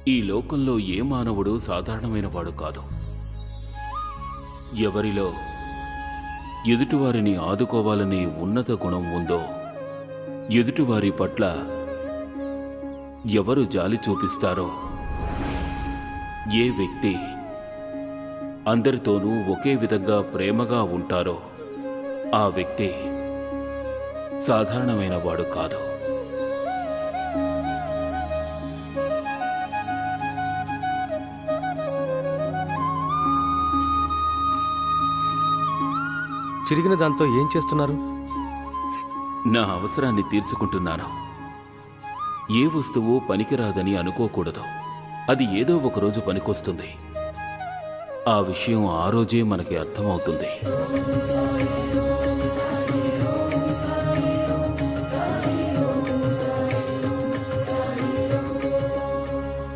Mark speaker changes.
Speaker 1: ఈ లోకంలో ఏ మానవుడు సాధారణమైన వాడు కాదు. ఎవరిలో ఎదుటివారిని ఆదుకోవాలనే ఉన్నత గుణం ఉందో, ఎదుటివారి పట్ల ఎవరు జాలి చూపిస్తారో, ఏ వ్యక్తి అందరితోనూ ఒకే విధంగా ప్రేమగా ఉంటారో ఆ వ్యక్తి సాధారణమైన వాడు కాదు.
Speaker 2: చిరిగిన దాంతో ఏం చేస్తున్నారు?
Speaker 1: నా అవసరాన్ని తీర్చుకుంటున్నాను. ఏ వస్తువు పనికిరాదని అనుకోకూడదు. అది ఏదో ఒకరోజు పనికొస్తుంది. ఆ విషయం ఆ రోజే మనకి అర్థమవుతుంది.